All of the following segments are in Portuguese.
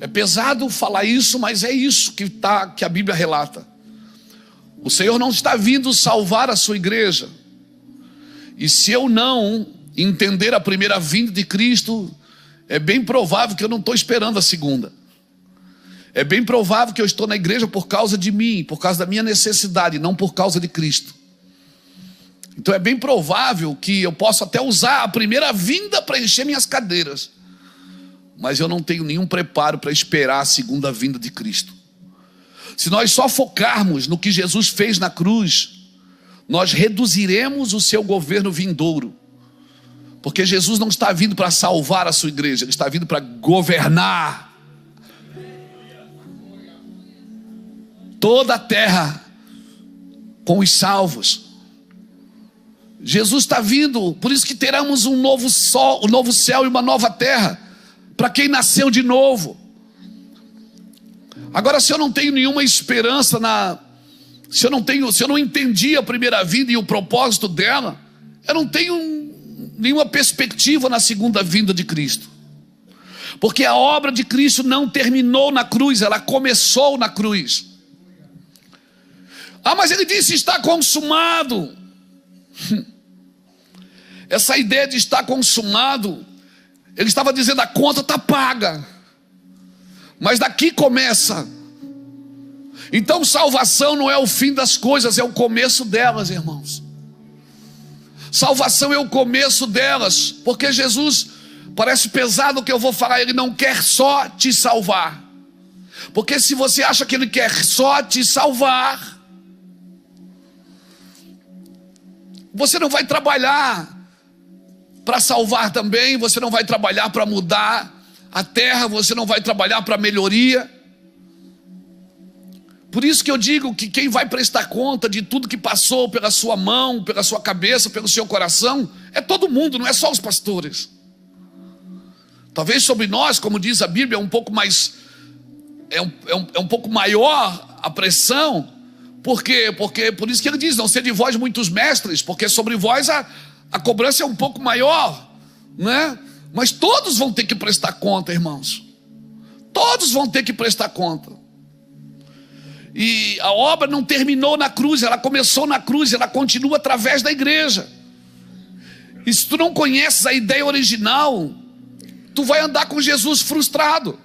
É pesado falar isso, mas é isso que a Bíblia relata. O Senhor não está vindo salvar a sua igreja. E se eu não entender a primeira vinda de Cristo, é bem provável que eu não estou esperando a segunda. É bem provável que eu estou na igreja por causa de mim, por causa da minha necessidade, não por causa de Cristo. Então é bem provável que eu possa até usar a primeira vinda para encher minhas cadeiras, mas eu não tenho nenhum preparo para esperar a segunda vinda de Cristo. Se nós só focarmos no que Jesus fez na cruz, nós reduziremos o seu governo vindouro. Porque Jesus não está vindo para salvar a sua igreja, Ele está vindo para governar toda a terra com os salvos. Jesus está vindo, por isso que teremos um novo céu e uma nova terra, para quem nasceu de novo. Agora, se eu não tenho nenhuma esperança se eu não entendi a primeira vinda e o propósito dela, eu não tenho nenhuma perspectiva na segunda vinda de Cristo. Porque a obra de Cristo não terminou na cruz, ela começou na cruz. Ah, mas ele disse está consumado. Essa ideia de estar consumado, ele estava dizendo a conta está paga. Mas daqui começa. Então salvação não é o fim das coisas, é o começo delas, irmãos. Salvação é o começo delas. Porque Jesus, parece pesado o que eu vou falar, Ele não quer só te salvar. Porque se você acha que Ele quer só te salvar, você não vai trabalhar para salvar também, você não vai trabalhar para mudar a terra, você não vai trabalhar para melhoria. Por isso que eu digo que quem vai prestar conta de tudo que passou pela sua mão, pela sua cabeça, pelo seu coração, é todo mundo, não é só os pastores. Talvez sobre nós, como diz a Bíblia, um pouco mais, é um pouco maior a pressão. Por quê? Porque por isso que ele diz, não ser de vós muitos mestres, porque sobre vós a cobrança é um pouco maior, né? Mas todos vão ter que prestar conta, irmãos. Todos vão ter que prestar conta. E a obra não terminou na cruz, ela começou na cruz, ela continua através da igreja. E se tu não conheces a ideia original, tu vai andar com Jesus frustrado.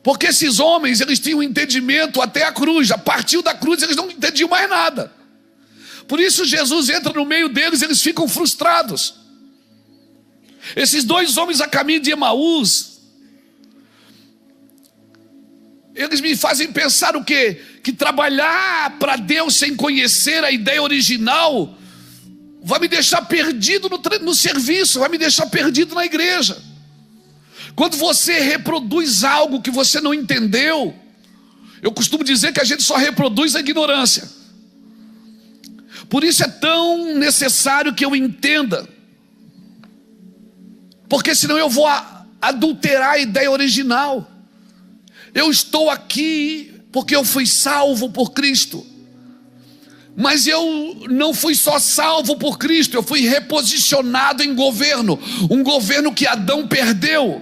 Porque esses homens, eles tinham um entendimento até a cruz. A partir da cruz eles não entendiam mais nada. Por isso Jesus entra no meio deles, eles ficam frustrados. Esses dois homens a caminho de Emaús, eles me fazem pensar o quê? Que trabalhar para Deus sem conhecer a ideia original vai me deixar perdido no serviço, vai me deixar perdido na igreja. Quando você reproduz algo que você não entendeu, eu costumo dizer que a gente só reproduz a ignorância. Por isso é tão necessário que eu entenda, porque senão eu vou adulterar a ideia original. Eu estou aqui porque eu fui salvo por Cristo, mas eu não fui só salvo por Cristo, eu fui reposicionado em governo, um governo que Adão perdeu.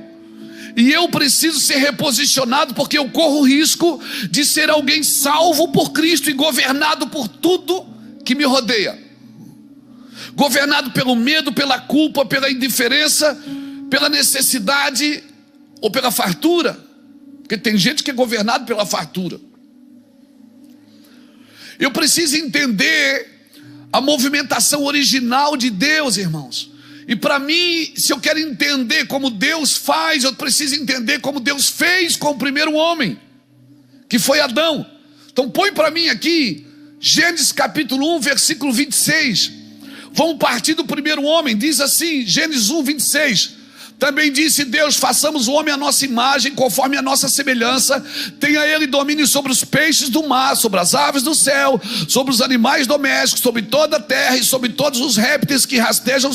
E eu preciso ser reposicionado, porque eu corro o risco de ser alguém salvo por Cristo e governado por tudo que me rodeia. Governado pelo medo, pela culpa, pela indiferença, pela necessidade ou pela fartura. Porque tem gente que é governado pela fartura. Eu preciso entender a movimentação original de Deus, irmãos. E para mim, se eu quero entender como Deus faz, eu preciso entender como Deus fez com o primeiro homem, que foi Adão. Então põe para mim aqui, Gênesis capítulo 1, versículo 26. Vamos partir do primeiro homem, diz assim, Gênesis 1, 26. Também disse Deus, façamos o homem à nossa imagem, conforme a nossa semelhança, tenha ele domínio sobre os peixes do mar, sobre as aves do céu, sobre os animais domésticos, sobre toda a terra e sobre todos os répteis que rastejam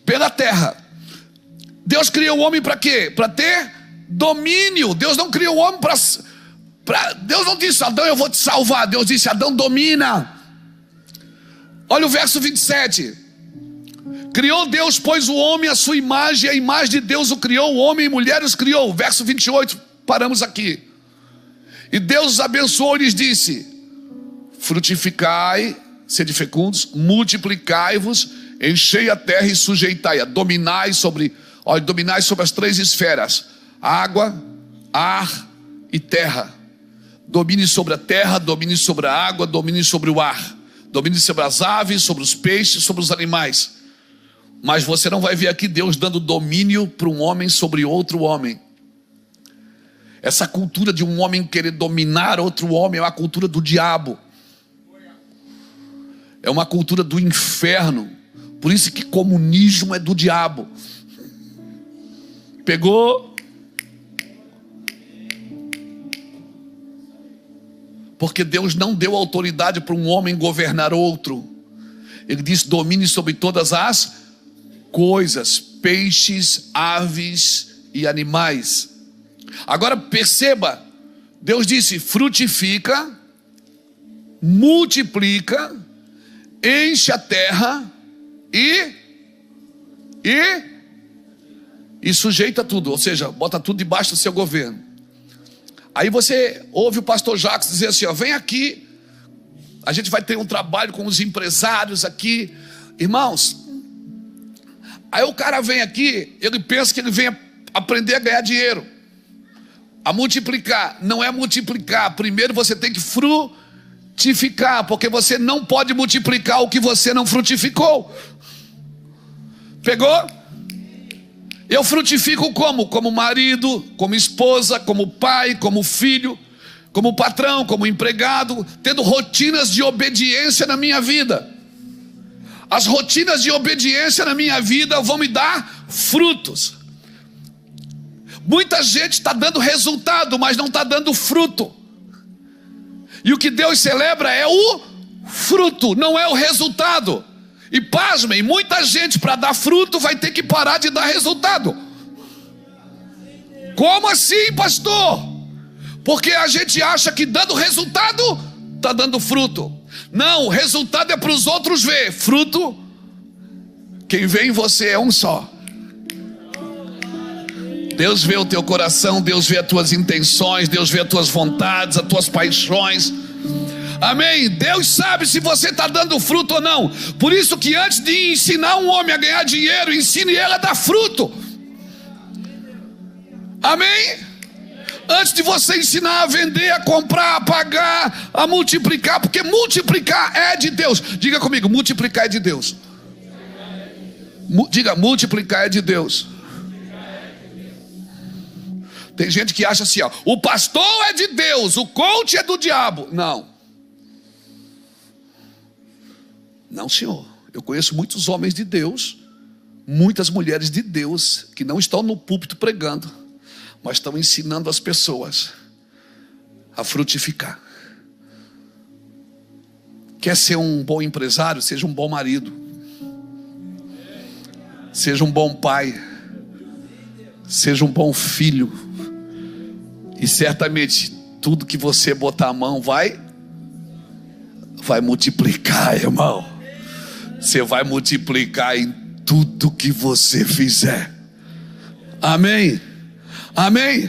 pela terra. Deus criou o homem para quê? Para ter domínio. Deus não criou o homem para... Deus não disse, Adão, eu vou te salvar. Deus disse, Adão, domina. Olha o verso 27. Criou Deus, pois o homem à sua imagem, a imagem de Deus o criou, o homem e mulher os criou. Verso 28, paramos aqui. E Deus os abençoou e lhes disse: frutificai, sede fecundos, multiplicai-vos, enchei a terra e sujeitai-a, dominai sobre as 3 esferas: água, ar e terra. Domine sobre a terra, domine sobre a água, domine sobre o ar, domine sobre as aves, sobre os peixes, sobre os animais. Mas você não vai ver aqui Deus dando domínio para um homem sobre outro homem. Essa cultura de um homem querer dominar outro homem é uma cultura do diabo. É uma cultura do inferno. Por isso que comunismo é do diabo. Pegou? Porque Deus não deu autoridade para um homem governar outro. Ele disse: domine sobre todas as coisas, peixes, aves e animais. Agora perceba, Deus disse: frutifica, multiplica, enche a terra e sujeita tudo, ou seja, bota tudo debaixo do seu governo. Aí você ouve o pastor Jacques dizer assim: ó, vem aqui, a gente vai ter um trabalho com os empresários aqui, irmãos. Aí o cara vem aqui, ele pensa que ele vem aprender a ganhar dinheiro, a multiplicar. Não é multiplicar, primeiro você tem que frutificar, porque você não pode multiplicar o que você não frutificou. Pegou? Eu frutifico como? Como marido, como esposa, como pai, como filho, como patrão, como empregado, tendo rotinas de obediência na minha vida. As rotinas de obediência na minha vida vão me dar frutos. Muita gente está dando resultado, mas não está dando fruto. E o que Deus celebra é o fruto, não é o resultado. E pasmem, muita gente para dar fruto vai ter que parar de dar resultado. Como assim, pastor? Porque a gente acha que dando resultado está dando fruto. Não, o resultado é para os outros ver. Fruto, quem vê em você é um só. Deus vê o teu coração, Deus vê as tuas intenções, Deus vê as tuas vontades, as tuas paixões. Amém? Deus sabe se você está dando fruto ou não. Por isso que antes de ensinar um homem a ganhar dinheiro, ensine ele a dar fruto. Amém? Antes de você ensinar a vender, a comprar, a pagar, a multiplicar, porque multiplicar é de Deus. Diga comigo, multiplicar é de Deus. Diga, multiplicar é de Deus. Tem gente que acha assim, ó, o pastor é de Deus, o coach é do diabo. Não. Não, senhor. Eu conheço muitos homens de Deus, muitas mulheres de Deus, que não estão no púlpito pregando, mas estão ensinando as pessoas a frutificar. Quer ser um bom empresário? Seja um bom marido, seja um bom pai, seja um bom filho, e certamente tudo que você botar a mão vai multiplicar, irmão. Você vai multiplicar em tudo que você fizer. Amém? Amém?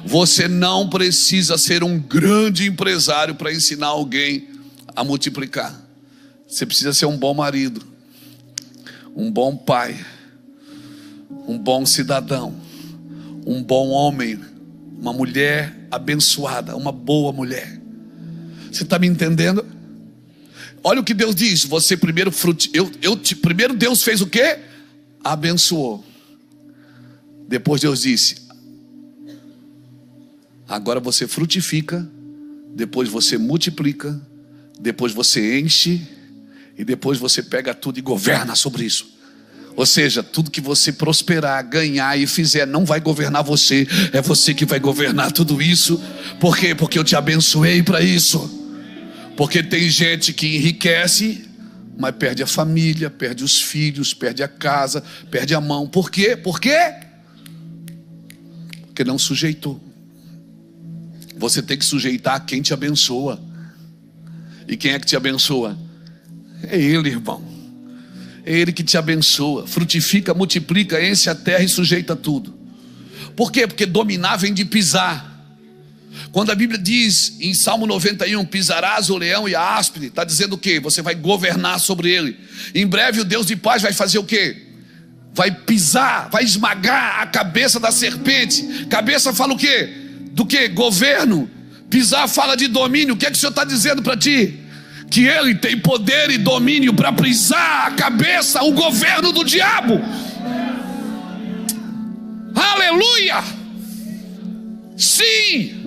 Você não precisa ser um grande empresário para ensinar alguém a multiplicar. Você precisa ser um bom marido, um bom pai, um bom cidadão, um bom homem, uma mulher abençoada, uma boa mulher. Você está me entendendo? Olha o que Deus diz. Você primeiro primeiro Deus fez o quê? Abençoou. Depois Deus disse: agora você frutifica, depois você multiplica, depois você enche, e depois você pega tudo e governa sobre isso. Ou seja, tudo que você prosperar, ganhar e fizer não vai governar você, é você que vai governar tudo isso. Por quê? Porque eu te abençoei para isso. Porque tem gente que enriquece, mas perde a família, perde os filhos, perde a casa, perde a mão. Por quê? Por quê? Porque não sujeitou. Você tem que sujeitar quem te abençoa. E quem é que te abençoa? É Ele, irmão. É Ele que te abençoa, frutifica, multiplica, enche a terra e sujeita tudo. Por quê? Porque dominar vem de pisar. Quando a Bíblia diz em Salmo 91, pisarás o leão e a áspide, está dizendo o quê? Você vai governar sobre ele. Em breve o Deus de paz vai fazer o quê? Vai pisar, vai esmagar a cabeça da serpente. Cabeça fala o quê? Do quê? Governo. Pisar fala de domínio. O que é que o Senhor está dizendo para ti? Que Ele tem poder e domínio para pisar a cabeça, o governo do diabo. Aleluia! Sim!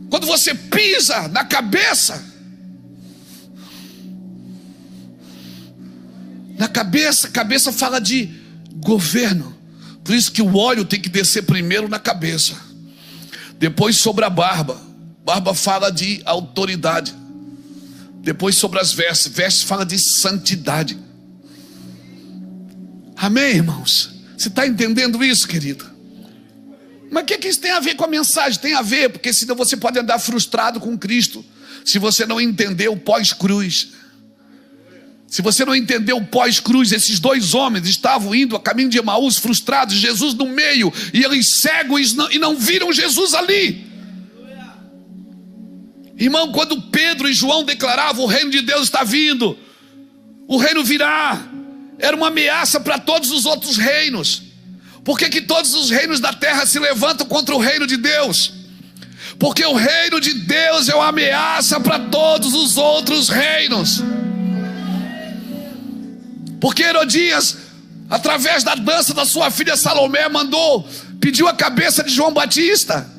Quando você pisa na cabeça, cabeça fala de governo. Por isso que o óleo tem que descer primeiro na cabeça, depois sobre a barba. Barba fala de autoridade. Depois sobre as vestes. Vestes fala de santidade. Amém, irmãos? Você está entendendo isso, querido? Mas o que isso tem a ver com a mensagem? Tem a ver, porque senão você pode andar frustrado com Cristo, se você não entender o pós-cruz. Se você não entender o pós-cruz, esses dois homens estavam indo a caminho de Emaús, frustrados, Jesus no meio, e eles cegos e não viram Jesus ali. Irmão, quando Pedro e João declaravam: o reino de Deus está vindo, o reino virá, era uma ameaça para todos os outros reinos. Por que todos os reinos da terra se levantam contra o reino de Deus? Porque o reino de Deus é uma ameaça para todos os outros reinos. Porque Herodias, através da dança da sua filha Salomé, pediu a cabeça de João Batista.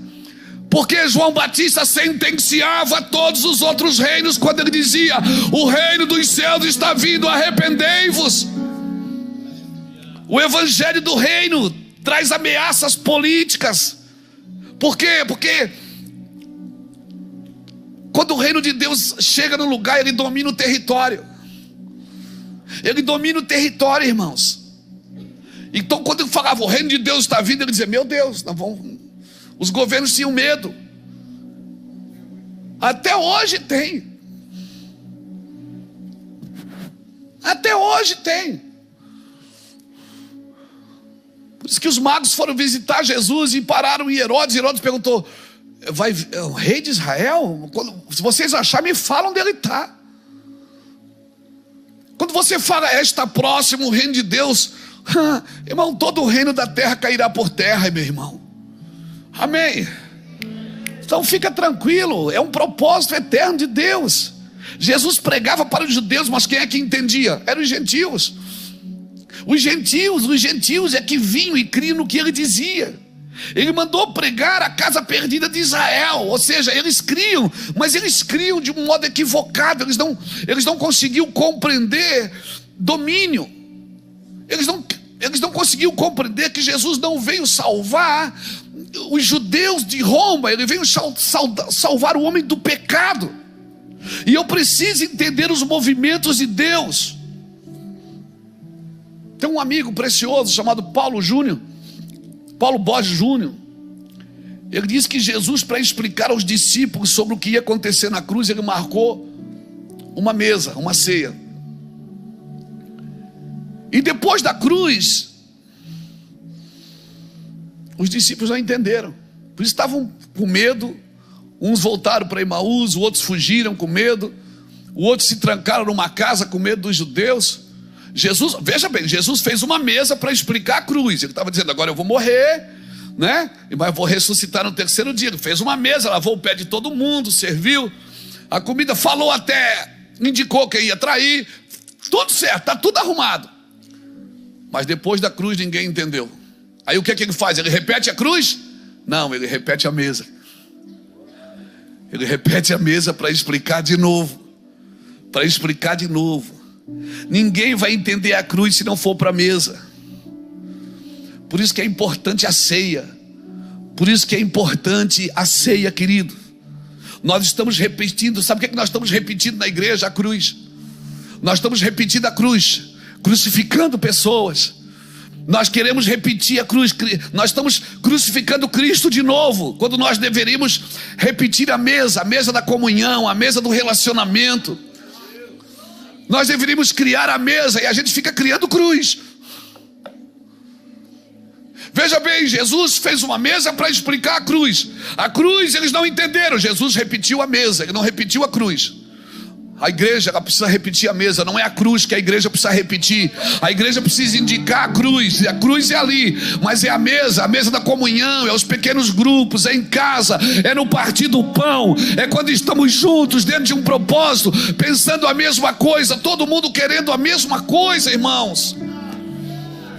Porque João Batista sentenciava todos os outros reinos quando ele dizia: o reino dos céus está vindo, arrependei-vos. O evangelho do reino traz ameaças políticas. Por quê? Porque quando o reino de Deus chega no lugar, ele domina o território. Ele domina o território, irmãos. Então quando ele falava: o reino de Deus está vindo, ele dizia: meu Deus, nós vamos... Os governos tinham medo. Até hoje tem. Até hoje tem. Por isso que os magos foram visitar Jesus e pararam em Herodes. Herodes perguntou: é o rei de Israel? Se vocês acharem, me falam onde ele está. Quando você fala: está próximo o reino de Deus, irmão, todo o reino da terra cairá por terra, meu irmão. Amém? Então fica tranquilo, é um propósito eterno de Deus. Jesus pregava para os judeus, mas quem é que entendia? Eram os gentios. Os gentios é que vinham e criam no que ele dizia. Ele mandou pregar a casa perdida de Israel. Ou seja, eles criam, mas eles criam de um modo equivocado. Eles não conseguiam compreender domínio. Eles não conseguiam compreender que Jesus não veio salvar os judeus de Roma. Ele veio salvar o homem do pecado. E eu preciso entender os movimentos de Deus. Tem um amigo precioso chamado Paulo Borges Júnior. Ele diz que Jesus, para explicar aos discípulos sobre o que ia acontecer na cruz, ele marcou uma mesa, uma ceia. E depois da cruz, os discípulos não entenderam. Por isso estavam com medo. Uns voltaram para Emaús, outros fugiram com medo, outros se trancaram numa casa com medo dos judeus. Jesus, veja bem, Jesus fez uma mesa para explicar a cruz. Ele estava dizendo: agora eu vou morrer, né? Mas vou ressuscitar no terceiro dia. Ele fez uma mesa, lavou o pé de todo mundo, serviu a comida, falou até, indicou quem ia trair. Tudo certo, está tudo arrumado. Mas depois da cruz ninguém entendeu. Aí o que é que ele faz? Ele repete a cruz? Não, ele repete a mesa. Ele repete a mesa para explicar de novo. Para explicar de novo. Ninguém vai entender a cruz se não for para a mesa. Por isso que é importante a ceia. Por isso que é importante a ceia, querido. Nós estamos repetindo. Sabe o que nós estamos repetindo na igreja? A cruz. Nós estamos repetindo a cruz, crucificando pessoas. Nós queremos repetir a cruz. Nós estamos crucificando Cristo de novo, quando nós deveríamos repetir a mesa da comunhão, a mesa do relacionamento. Nós deveríamos criar a mesa e a gente fica criando cruz. Veja bem, Jesus fez uma mesa para explicar a cruz. A cruz eles não entenderam. Jesus repetiu a mesa, ele não repetiu a cruz. A igreja ela precisa repetir a mesa, não é a cruz que a igreja precisa repetir. A igreja precisa indicar a cruz é ali, mas é a mesa da comunhão, é os pequenos grupos, é em casa, é no partir do pão, é quando estamos juntos dentro de um propósito, pensando a mesma coisa, todo mundo querendo a mesma coisa, irmãos.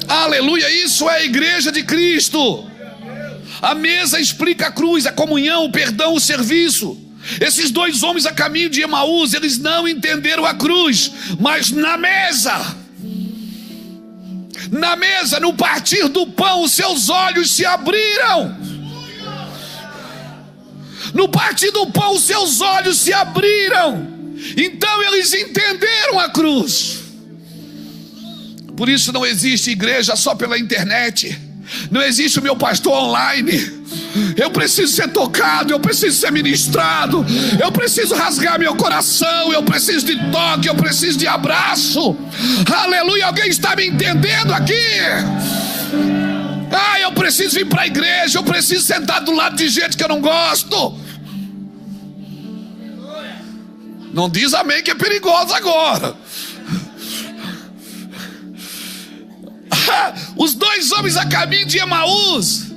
Aleluia, isso é a igreja de Cristo. A mesa explica a cruz, a comunhão, o perdão, o serviço. Esses dois homens a caminho de Emaús, eles não entenderam a cruz, mas na mesa, no partir do pão, os seus olhos se abriram. No partir do pão, os seus olhos se abriram. Então eles entenderam a cruz. Por isso não existe igreja só pela internet. Não existe o meu pastor online. Eu preciso ser tocado, eu preciso ser ministrado, eu preciso rasgar meu coração, eu preciso de toque, eu preciso de abraço. Aleluia, alguém está me entendendo aqui? Eu preciso vir para a igreja, eu preciso sentar do lado de gente que eu não gosto. Não diz amém que é perigoso agora. Os dois homens a caminho de Emaús,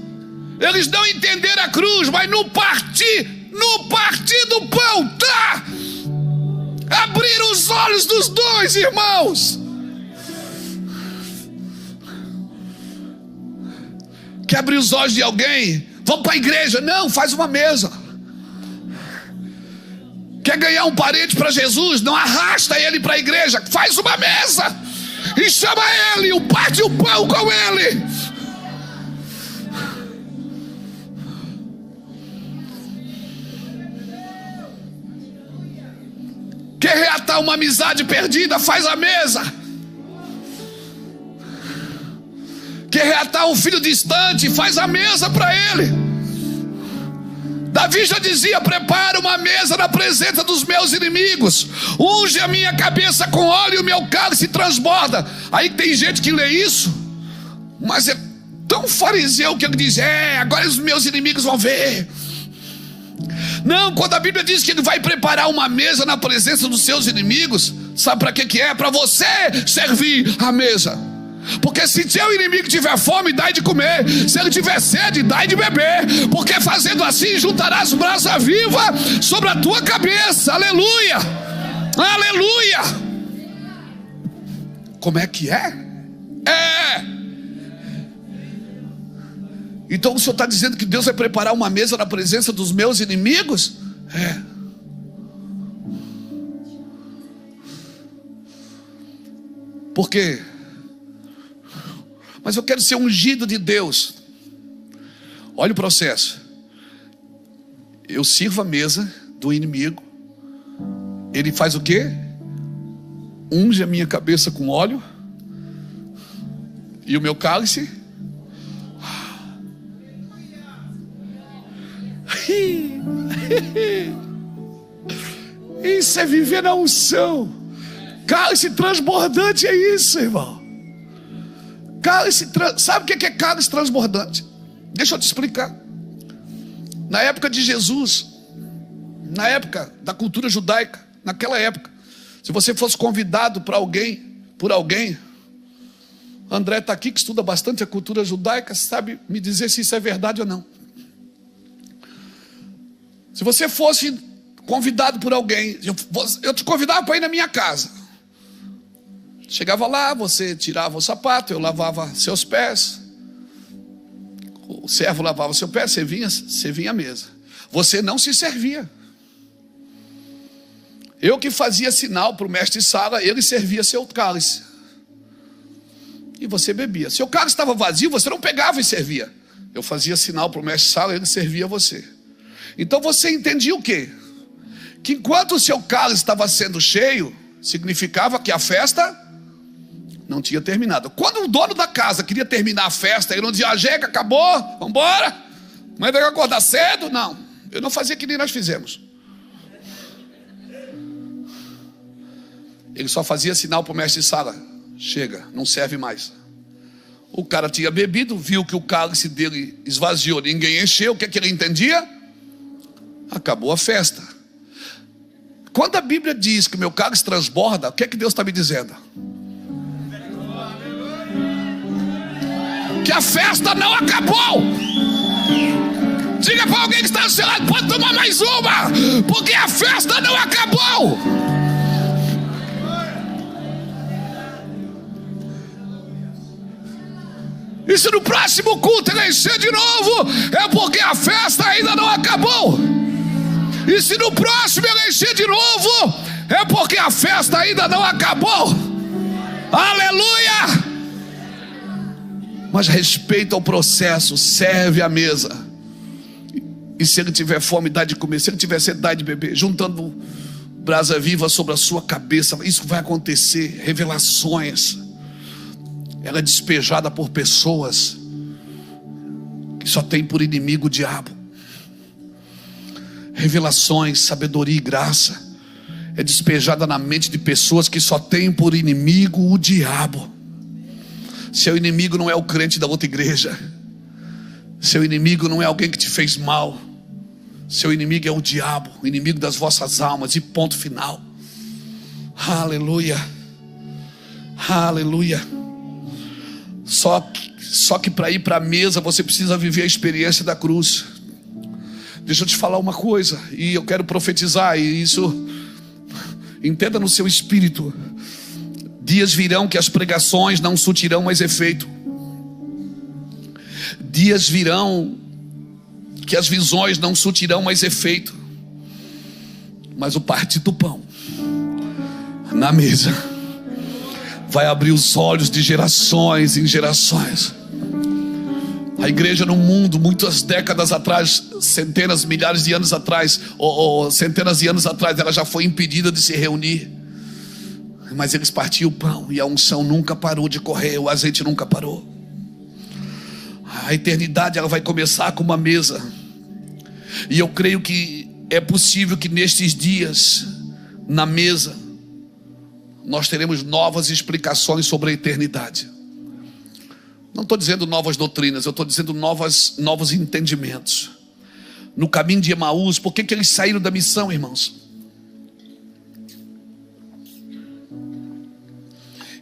eles não entenderam a cruz, mas no partir do pão, abriram os olhos dos dois irmãos. Quer abrir os olhos de alguém? Vamos para a igreja. Não, faz uma mesa. Quer ganhar um parente para Jesus? Não arrasta ele para a igreja, faz uma mesa e chama ele, parte o pão com ele. Quer reatar uma amizade perdida? Faz a mesa. Quer reatar um filho distante? Faz a mesa para ele. Davi já dizia: prepara uma mesa na presença dos meus inimigos, unge a minha cabeça com óleo e o meu cálice transborda. Aí tem gente que lê isso, mas é tão fariseu que ele diz: agora os meus inimigos vão ver. Não, quando a Bíblia diz que ele vai preparar uma mesa na presença dos seus inimigos, sabe para que é? Para você servir a mesa. Porque se seu inimigo tiver fome, dai de comer. Se ele tiver sede, dai de beber. Porque fazendo assim, juntarás brasa viva sobre a tua cabeça. Aleluia, aleluia. Como é que é? Então o Senhor está dizendo que Deus vai preparar uma mesa na presença dos meus inimigos? Por quê? Mas eu quero ser ungido de Deus. Olha o processo. Eu sirvo a mesa do inimigo. Ele faz o quê? Unge a minha cabeça com óleo. E o meu cálice. Isso é viver na unção. Cálice transbordante é isso, irmão. Sabe o que é cálice transbordante? Deixa eu te explicar. Na época de Jesus, na época da cultura judaica, naquela época, se você fosse convidado por alguém, André está aqui que estuda bastante a cultura judaica, sabe me dizer se isso é verdade ou não. Se você fosse convidado por alguém, eu te convidava para ir na minha casa. Chegava lá, você tirava o sapato, eu lavava seus pés, o servo lavava seu pé, você vinha à mesa. Você não se servia. Eu que fazia sinal para o mestre Sala, ele servia seu cálice. E você bebia. Se o cálice estava vazio, você não pegava e servia. Eu fazia sinal para o mestre Sala, ele servia você. Então você entendia o quê? Que enquanto o seu cálice estava sendo cheio, significava que a festa não tinha terminado. Quando o dono da casa queria terminar a festa, ele não dizia: Jeca, acabou, vamos embora, mas vai acordar cedo. Não, eu não fazia que nem nós fizemos. Ele só fazia sinal para o mestre de sala: chega, não serve mais. O cara tinha bebido, viu que o cálice dele esvaziou, ninguém encheu. O que é que ele entendia? Acabou a festa. Quando a Bíblia diz que meu cálice transborda, o que é que Deus está me dizendo? Que a festa não acabou. Diga para alguém que está do seu lado: pode tomar mais uma, porque a festa não acabou. E se no próximo culto ele encher de novo, é porque a festa ainda não acabou. E se no próximo ele encher de novo, é porque a festa ainda não acabou. Aleluia! Mas respeita o processo, serve a mesa. E se ele tiver fome, dá de comer. Se ele tiver sede, dá de beber. Juntando brasa viva sobre a sua cabeça. Isso vai acontecer. Revelações. Ela é despejada por pessoas que só tem por inimigo o diabo. Revelações, sabedoria e graça é despejada na mente de pessoas que só tem por inimigo o diabo. Seu inimigo não é o crente da outra igreja. Seu inimigo não é alguém que te fez mal. Seu inimigo é o diabo, o inimigo das vossas almas, e ponto final. Aleluia. Aleluia. Só que para ir para a mesa você precisa viver a experiência da cruz. Deixa eu te falar uma coisa, e eu quero profetizar, e isso entenda no seu espírito. Dias virão que as pregações não surtirão mais efeito. Dias virão que as visões não surtirão mais efeito. Mas o partir do pão na mesa vai abrir os olhos de gerações em gerações. A igreja no mundo, muitas décadas atrás, centenas, milhares de anos atrás, ou centenas de anos atrás, ela já foi impedida de se reunir. Mas eles partiam o pão e a unção nunca parou de correr, o azeite nunca parou. A eternidade ela vai começar com uma mesa. E eu creio que é possível que nestes dias, na mesa, nós teremos novas explicações sobre a eternidade. Não estou dizendo novas doutrinas, eu estou dizendo novos entendimentos. No caminho de Emaús, por que eles saíram da missão, irmãos?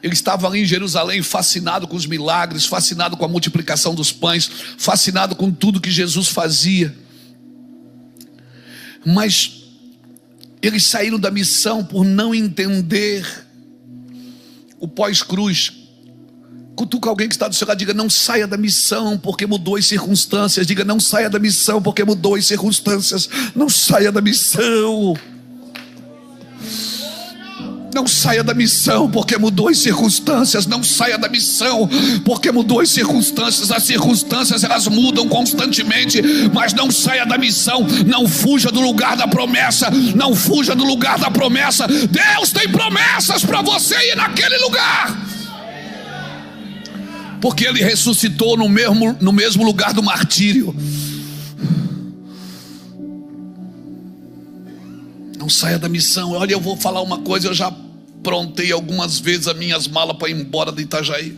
Eles estavam ali em Jerusalém fascinado com os milagres, fascinado com a multiplicação dos pães, fascinado com tudo que Jesus fazia. Mas eles saíram da missão por não entender o pós-cruz. Cutuca alguém que está do seu lado, diga: não saia da missão porque mudou as circunstâncias. Diga: não saia da missão porque mudou as circunstâncias. Não saia da missão. Não saia da missão porque mudou as circunstâncias. Não saia da missão porque mudou as circunstâncias. As circunstâncias elas mudam constantemente, mas não saia da missão. Não fuja do lugar da promessa. Não fuja do lugar da promessa. Deus tem promessas para você ir naquele lugar, porque Ele ressuscitou no mesmo lugar do martírio. Não saia da missão. Olha, eu vou falar uma coisa, eu já aprontei algumas vezes as minhas malas para ir embora de Itajaí.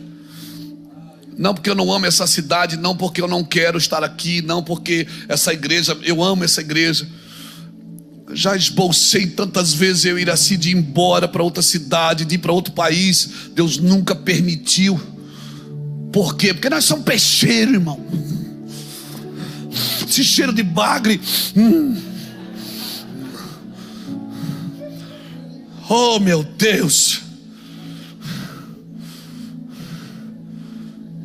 Não porque eu não amo essa cidade, não porque eu não quero estar aqui, não porque essa igreja, eu amo essa igreja. Já esbolsei tantas vezes eu ir assim, de ir embora para outra cidade, de ir para outro país. Deus nunca permitiu. Por quê? Porque nós somos peixeiros, irmão. Esse cheiro de bagre. Oh, meu Deus.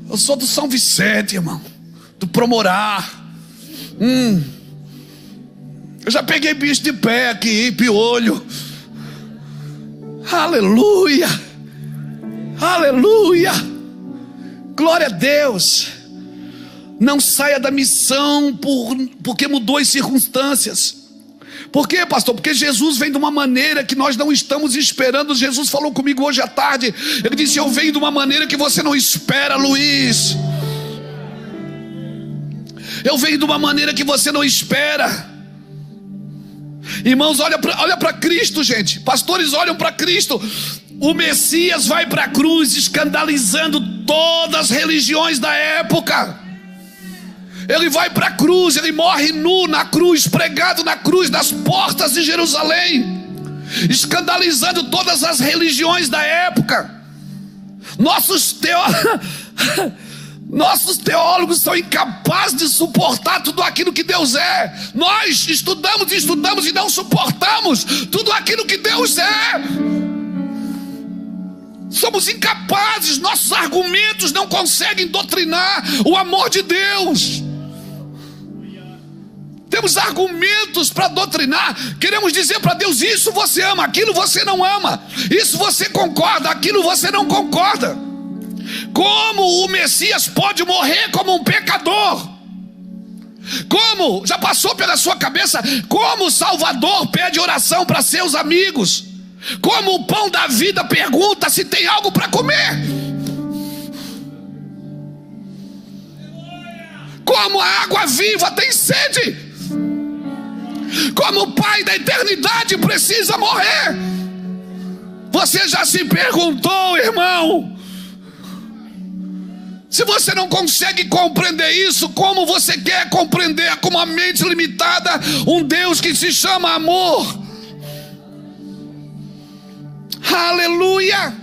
Eu sou do São Vicente, irmão, do Promorá. Eu já peguei bicho de pé aqui, piolho. Aleluia. Aleluia. Glória a Deus. Não saia da missão porque mudou as circunstâncias. Por quê, pastor? Porque Jesus vem de uma maneira que nós não estamos esperando. Jesus falou comigo hoje à tarde. Ele disse: eu venho de uma maneira que você não espera, Luiz. Eu venho de uma maneira que você não espera. Irmãos, olha para Cristo, gente. Pastores olham para Cristo. o Messias vai para a cruz escandalizando todas as religiões da época. Ele vai para a cruz, ele morre nu na cruz, pregado na cruz, nas portas de Jerusalém, escandalizando todas as religiões da época. Nossos teólogos são incapazes de suportar tudo aquilo que Deus é. Nós estudamos e não suportamos tudo aquilo que Deus é. Somos incapazes, nossos argumentos não conseguem doutrinar o amor de Deus. Temos argumentos para doutrinar, queremos dizer para Deus: isso você ama, aquilo você não ama, isso você concorda, aquilo você não concorda. Como o Messias pode morrer como um pecador? Como, já passou pela sua cabeça, como o Salvador pede oração para seus amigos? Como o pão da vida pergunta se tem algo para comer? Como a água viva tem sede? Como o Pai da eternidade precisa morrer? Você já se perguntou, irmão? Se você não consegue compreender isso, como você quer compreender com uma mente limitada um Deus que se chama amor? Aleluia!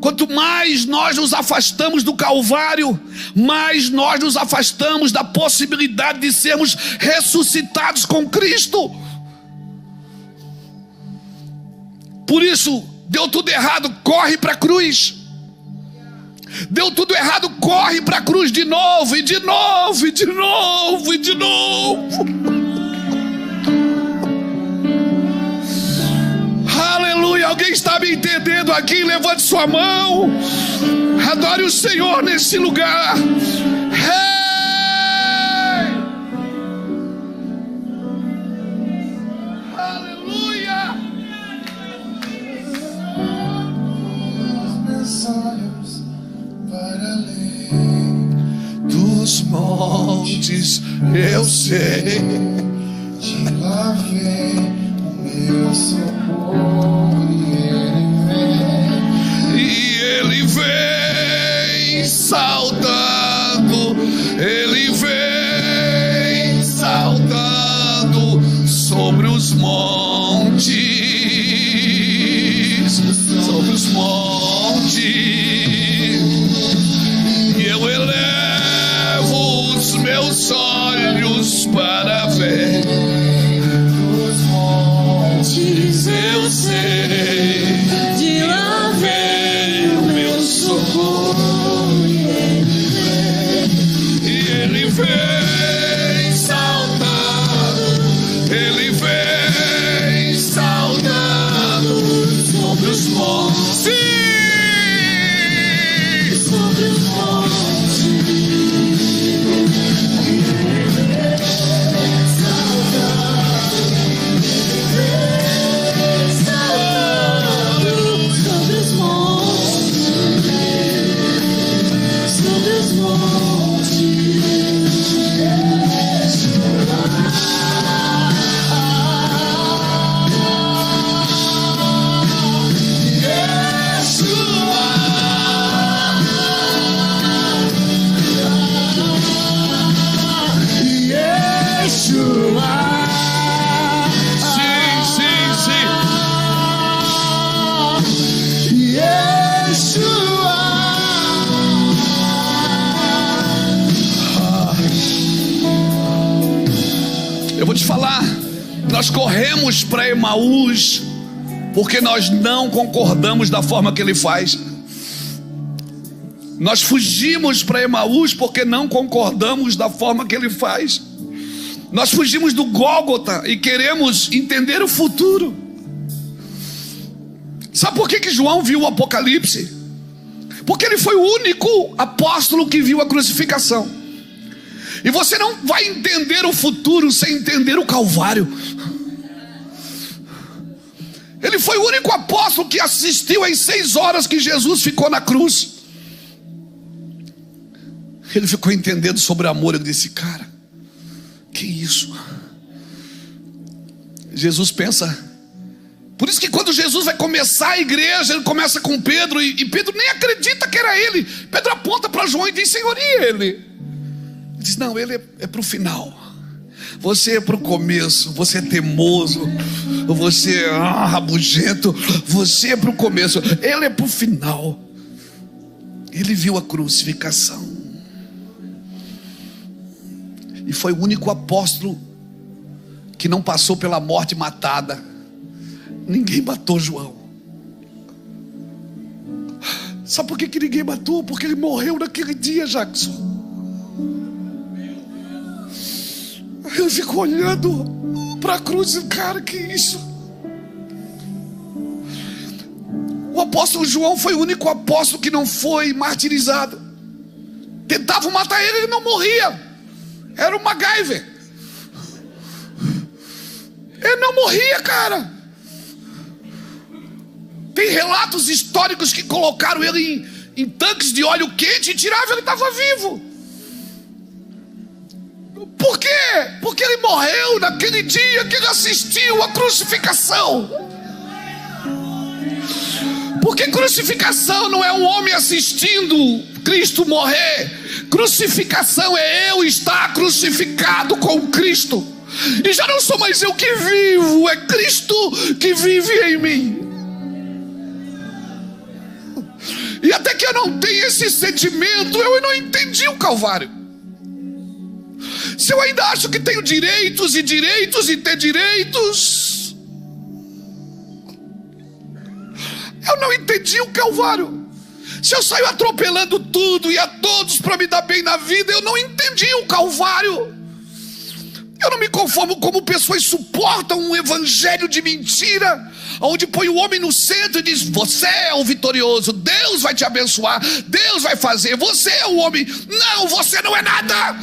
Quanto mais nós nos afastamos do Calvário, mais nós nos afastamos da possibilidade de sermos ressuscitados com Cristo. Por isso, deu tudo errado, corre para a cruz. Deu tudo errado, corre para a cruz de novo, e de novo, e de novo, e de novo. Aleluia, alguém está me entendendo aqui? Levante sua mão, adore o Senhor nesse lugar. Aleluia. Dos montes eu sei, de lá vem o meu socorro, e ele vem saltando, ele vem saltando sobre os montes, sobre os montes, e eu elevo os meus olhos para ver. Os montes eu sei, de lá vem o meu socorro, e ele vem saltando, ele vem saltando sobre os montes. Sobre os montes, eu vou te falar, nós corremos para Emaús porque nós não concordamos da forma que ele faz. Nós fugimos para Emaús porque não concordamos da forma que ele faz. Nós fugimos do Gólgota e queremos entender o futuro. Sabe por que João viu o Apocalipse? Porque ele foi o único apóstolo que viu a crucificação. E você não vai entender o futuro sem entender o Calvário. Ele foi o único apóstolo que assistiu às 6 horas que Jesus ficou na cruz. Ele ficou entendendo sobre amor. Ele disse: cara, que isso? Jesus pensa, Por isso que quando Jesus vai começar a igreja, ele começa com Pedro, e Pedro nem acredita que era ele. Pedro aponta para João e diz: Senhor, e ele? Ele diz: não, ele é para o final. Você é para o começo. Você é teimoso, você é rabugento. Você é para o começo, ele é para o final. Ele viu a crucificação e foi o único apóstolo que não passou pela morte matada. Ninguém matou João. Sabe por que ninguém matou? Porque ele morreu naquele dia, Jackson. Eu fico olhando para a cruz, cara, que isso? O apóstolo João foi o único apóstolo que não foi martirizado. Tentavam matar ele, ele não morria. Era o MacGyver. Ele não morria, cara. Tem relatos históricos que colocaram ele em tanques de óleo quente e tiravam, ele estava vivo. Por quê? Porque ele morreu naquele dia que ele assistiu à crucificação. Porque crucificação não é um homem assistindo Cristo morrer. Crucificação é eu estar crucificado com Cristo. E já não sou mais eu que vivo, é Cristo que vive em mim. E até que eu não tenha esse sentimento, eu não entendi o Calvário. Se eu ainda acho que tenho direitos e direitos e ter direitos, eu não entendi o Calvário. Se eu saio atropelando tudo e a todos para me dar bem na vida, eu não entendi o Calvário. Eu não me conformo como pessoas suportam um evangelho de mentira, onde põe o homem no centro e diz: você é o vitorioso, Deus vai te abençoar, Deus vai fazer, você é o homem. Não, você não é nada.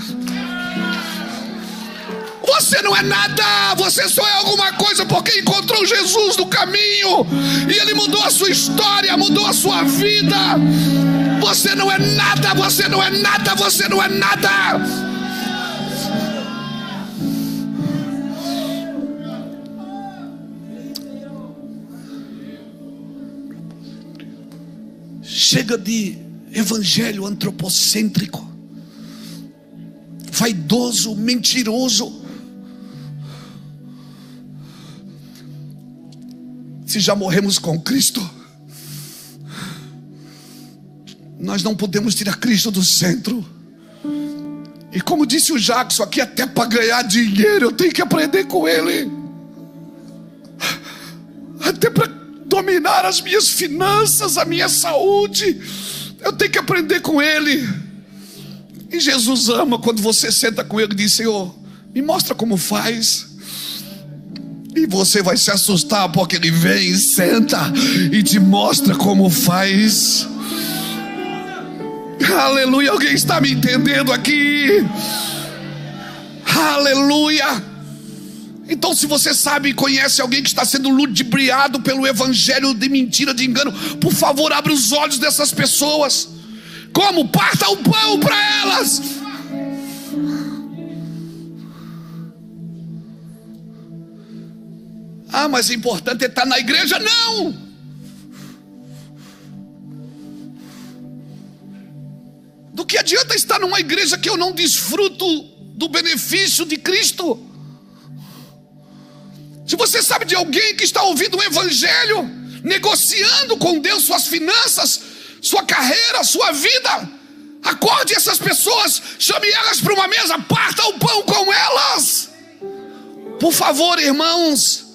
Você não é nada, você só é alguma coisa porque encontrou Jesus no caminho e Ele mudou a sua história, mudou a sua vida. Você não é nada, você não é nada, você não é nada. Chega de evangelho antropocêntrico, vaidoso, mentiroso. Se já morremos com Cristo, nós não podemos tirar Cristo do centro. E como disse o Jackson aqui, até para ganhar dinheiro eu tenho que aprender com Ele. Até para dominar as minhas finanças, a minha saúde, eu tenho que aprender com Ele. E Jesus ama quando você senta com Ele e diz: Senhor, me mostra como faz. E você vai se assustar, porque Ele vem, senta e te mostra como faz. Aleluia, alguém está me entendendo aqui? Aleluia. Então, se você sabe e conhece alguém que está sendo ludibriado pelo evangelho de mentira, de engano, por favor, abre os olhos dessas pessoas. Como? Parta o pão para elas. Ah, mas o importante é estar na igreja. Não! Do que adianta estar numa igreja que eu não desfruto do benefício de Cristo? Se você sabe de alguém que está ouvindo um evangelho, negociando com Deus suas finanças, sua carreira, sua vida, acorde essas pessoas, chame elas para uma mesa, parta o pão com elas. Por favor, irmãos,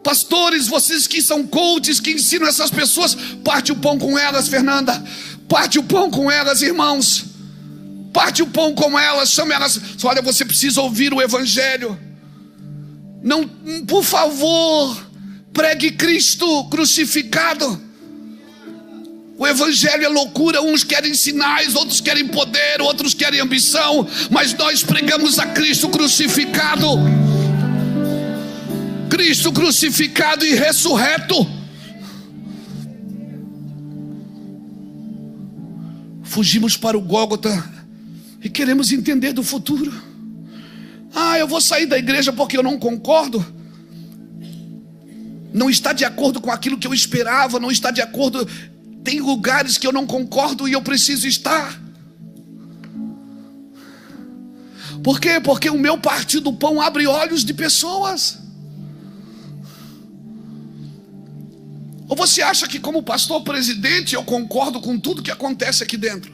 pastores, vocês que são coaches, que ensinam essas pessoas, parte o pão com elas, Fernanda. Parte o pão com elas, irmãos. Parte o pão com elas, chame elas. Olha, você precisa ouvir o evangelho. Não, por favor, pregue Cristo crucificado. O evangelho é loucura. Uns querem sinais, outros querem poder, outros querem ambição, mas nós pregamos a Cristo crucificado. Cristo crucificado e ressurreto. Fugimos para o Gólgota e queremos entender do futuro. Ah, eu vou sair da igreja porque eu não concordo. não está de acordo com aquilo que eu esperava, não está de acordo. Tem lugares que eu não concordo e eu preciso estar. Por quê? Porque o meu partir do pão abre olhos de pessoas. Ou você acha que como pastor presidente eu concordo com tudo que acontece aqui dentro?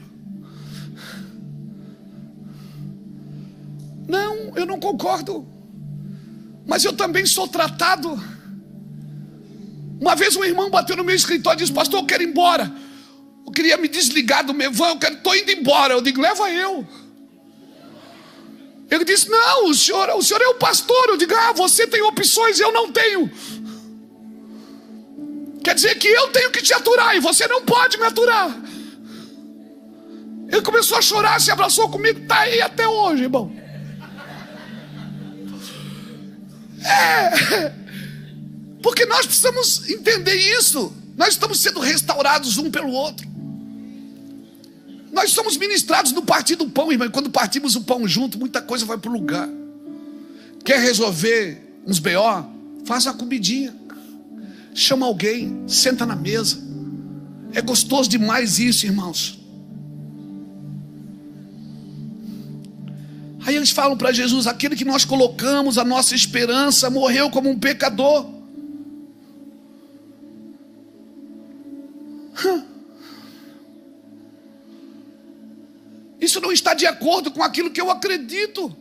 Não, eu não concordo. Mas eu também sou tratado. Uma vez um irmão bateu no meu escritório e disse: pastor, eu quero ir embora. Eu queria me desligar do meu van, estou indo embora. Eu digo: leva eu. Ele disse: não, o senhor é o pastor. Eu digo: você tem opções, eu não tenho. Quer dizer que eu tenho que te aturar e você não pode me aturar. Ele começou a chorar, se abraçou comigo, está aí até hoje, irmão. Porque nós precisamos entender isso. Nós estamos sendo restaurados um pelo outro. Nós somos ministrados no partir do pão, irmão. E quando partimos o pão junto, muita coisa vai para o lugar. Quer resolver uns BO? Faz uma comidinha. Chama alguém, senta na mesa. É gostoso demais isso, irmãos. Aí eles falam para Jesus: aquele que nós colocamos a nossa esperança morreu como um pecador. Isso não está de acordo com aquilo que eu acredito.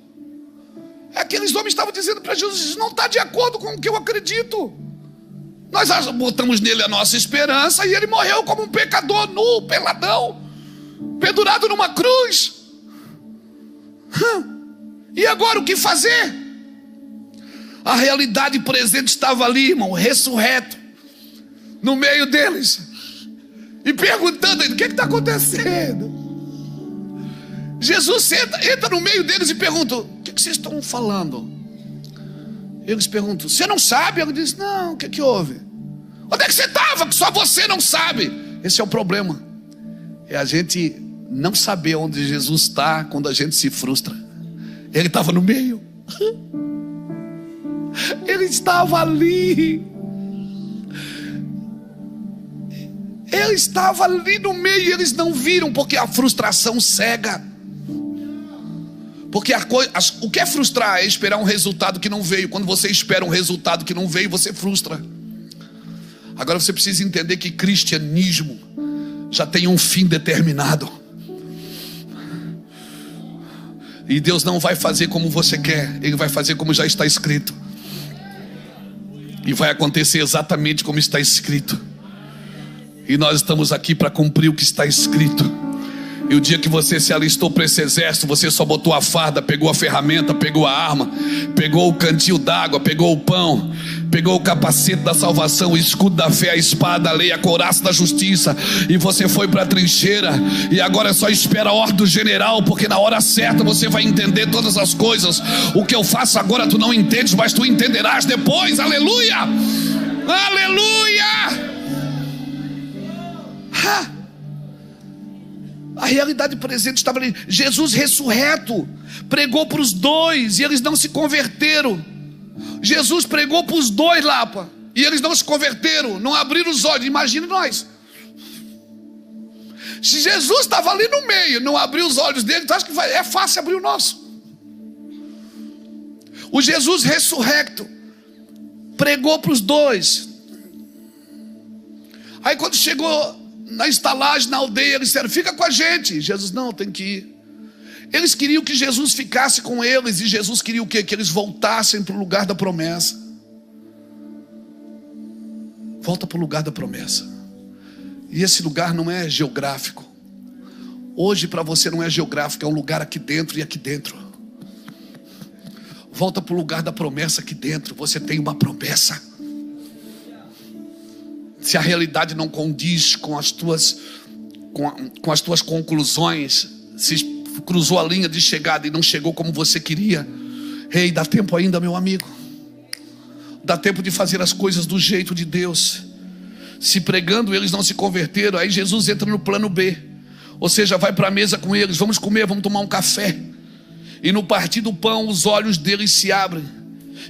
Aqueles homens estavam dizendo para Jesus: isso não está de acordo com o que eu acredito. Nós botamos nele a nossa esperança e ele morreu como um pecador, nu, peladão, pendurado numa cruz. E agora o que fazer? A realidade presente estava ali, irmão, ressurreto, no meio deles, e perguntando: o que está acontecendo? Jesus entra no meio deles e pergunta: o que vocês estão falando? Eles perguntam: você não sabe? Ele diz: não, o que houve? Onde é que você estava? Que só você não sabe. Esse é o problema. É a gente não saber onde Jesus está quando a gente se frustra. Ele estava no meio. Ele estava ali. Ele estava ali no meio e eles não viram, porque a frustração cega. Porque o que é frustrar? É esperar um resultado que não veio. Quando você espera um resultado que não veio, você frustra. Agora você precisa entender que cristianismo já tem um fim determinado. E Deus não vai fazer como você quer, Ele vai fazer como já está escrito. E vai acontecer exatamente como está escrito. E nós estamos aqui para cumprir o que está escrito. E o dia que você se alistou para esse exército, você só botou a farda, pegou a ferramenta, pegou a arma, pegou o cantil d'água, pegou o pão, pegou o capacete da salvação, o escudo da fé, a espada da lei, a couraça da justiça, e você foi para a trincheira. E agora só espera a ordem do general, porque na hora certa você vai entender todas as coisas. O que eu faço agora tu não entendes, mas tu entenderás depois. Aleluia! Aleluia! A realidade presente estava ali. Jesus ressurreto pregou para os dois e eles não se converteram. Jesus pregou para os dois, Lapa, e eles não se converteram, não abriram os olhos. Imagine nós. Se Jesus estava ali no meio, não abriu os olhos dele, tu acha que é fácil abrir o nosso? O Jesus ressurreto pregou para os dois. Aí quando chegou na estalagem, na aldeia, eles disseram: fica com a gente. Jesus: não, tem que ir. Eles queriam que Jesus ficasse com eles. E Jesus queria o quê? Que eles voltassem para o lugar da promessa. Volta para o lugar da promessa. E esse lugar não é geográfico. Hoje para você não é geográfico, é um lugar aqui dentro e aqui dentro. Volta para o lugar da promessa aqui dentro. Você tem uma promessa. Se a realidade não condiz com as tuas conclusões, se cruzou a linha de chegada e não chegou como você queria, ei, dá tempo ainda, meu amigo. Dá tempo de fazer as coisas do jeito de Deus. Se pregando eles não se converteram, aí Jesus entra no plano B. Ou seja, vai para a mesa com eles: vamos comer, vamos tomar um café. E no partir do pão, os olhos deles se abrem.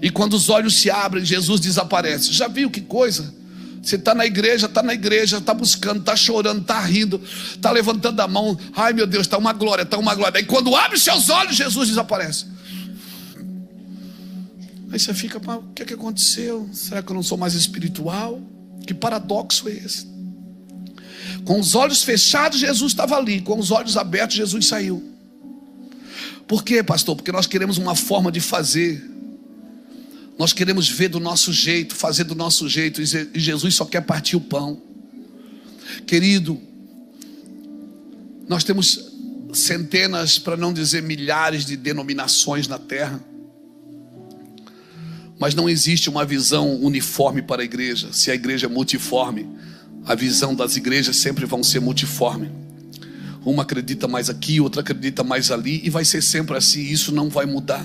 E quando os olhos se abrem, Jesus desaparece. Já viu que coisa? Você está na igreja, está buscando, está chorando, está rindo, está levantando a mão. Ai meu Deus, está uma glória, está uma glória. Aí quando abre os seus olhos, Jesus desaparece. Aí você fica, mas o que é que aconteceu? Será que eu não sou mais espiritual? Que paradoxo é esse? Com os olhos fechados, Jesus estava ali. Com os olhos abertos, Jesus saiu. Por quê, pastor? Porque nós queremos uma forma de fazer. Nós queremos ver do nosso jeito, fazer do nosso jeito. E Jesus só quer partir o pão. Querido, nós temos centenas, para não dizer milhares de denominações na terra. Mas não existe uma visão uniforme para a igreja. Se a igreja é multiforme, a visão das igrejas sempre vão ser multiforme. Uma acredita mais aqui, outra acredita mais ali, e vai ser sempre assim. Isso não vai mudar.